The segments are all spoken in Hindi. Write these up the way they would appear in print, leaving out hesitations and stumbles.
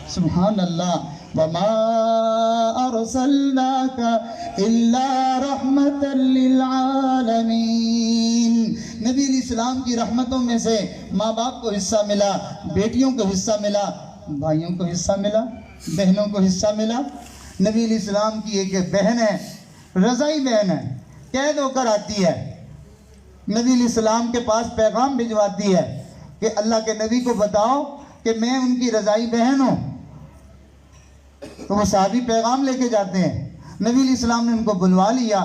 सुभान अल्लाह। वमा अरसलनाका इल्ला रहमतल लिल आलमीन। नबी अलैहिस्सलाम की रहमतों में से माँ बाप को हिस्सा मिला, बेटियों को हिस्सा मिला, भाइयों को हिस्सा मिला, बहनों को हिस्सा मिला। नबी अलैहिस्सलाम की एक बहन है, रज़ाई बहन है, कैद होकर आती है, नबी अलैहिस्सलाम के पास पैगाम भिजवाती है कि अल्लाह के नबी को बताओ कि मैं उनकी रज़ाई बहन हूँ। तो वो सहाबी पैगाम लेके जाते हैं। नबी अलैहिस्सलाम ने उनको बुलवा लिया,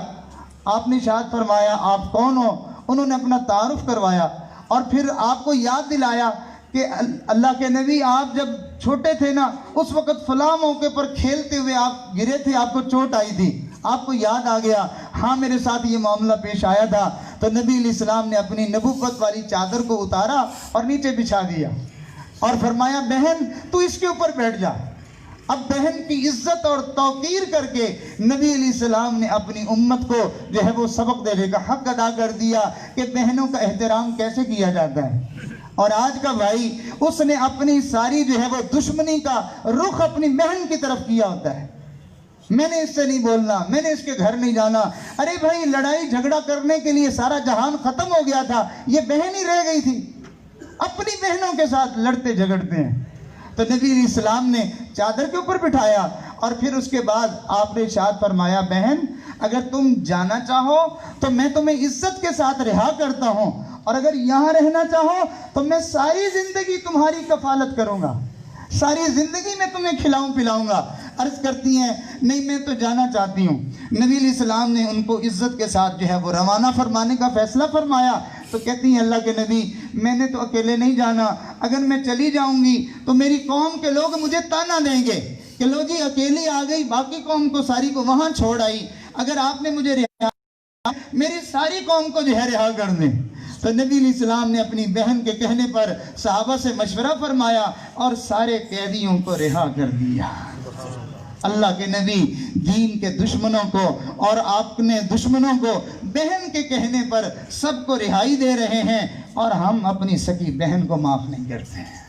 आपने इरशाद फरमाया आप कौन हो, उन्होंने अपना तारुफ करवाया और फिर आपको याद दिलाया कि अल्लाह के नबी आप जब छोटे थे ना, उस वक़्त फलां मौके पर खेलते हुए आप गिरे थे, आपको चोट आई थी, आपको याद आ गया, हाँ मेरे साथ ये मामला पेश आया था। तो नबी अलैहिस्सलाम ने अपनी नबुव्वत वाली चादर को उतारा और नीचे बिछा दिया और फरमाया बहन तू इसके ऊपर बैठ जा। अब बहन की इज्जत और तौकीर करके नबी अलैहिस्सलाम ने अपनी उम्मत को जो है वो सबक देने का हक अदा कर दिया कि बहनों का एहतराम कैसे किया जाता है। और आज का भाई उसने अपनी सारी जो है वो दुश्मनी का रुख अपनी बहन की तरफ किया होता है। मैंने इससे नहीं बोलना, मैंने इसके घर नहीं जाना। अरे भाई लड़ाई झगड़ा करने के लिए सारा जहान खत्म हो गया था, ये बहन ही रह गई थी, अपनी बहनों के साथ लड़ते झगड़ते हैं। तो नबी अलैहिस्सलाम ने चादर के ऊपर बिठाया और फिर उसके बाद आपने इरशाद फरमाया बहन अगर तुम जाना चाहो तो मैं तुम्हें इज्जत के साथ रिहा करता हूँ, और अगर यहाँ रहना चाहो तो मैं सारी जिंदगी तुम्हारी कफालत करूँगा, सारी जिंदगी में तुम्हें खिलाऊं पिलाऊंगा। अर्ज करती हैं नहीं मैं तो जाना चाहती हूँ। नबी अलैहिस्सलाम ने उनको इज्जत के साथ जो है वो रवाना फरमाने का फैसला फरमाया। तो कहती हैं अल्लाह के नबी मैंने तो अकेले नहीं जाना, अगर मैं चली जाऊंगी तो मेरी कौम के लोग मुझे ताना देंगे कि लो जी अकेली आ गई, बाकी कौम को सारी को वहाँ छोड़ आई, अगर आपने मुझे रिहा मेरी सारी कौम को जो है रिहा कर दें। तो नबी अलैहिस्सलाम ने अपनी बहन के कहने पर सहाबा से मशवरा फरमाया और सारे कैदियों को रिहा कर दिया। अल्लाह के नबी दीन के दुश्मनों को और अपने दुश्मनों को बहन के कहने पर सबको रिहाई दे रहे हैं, और हम अपनी सगी बहन को माफ़ नहीं करते हैं।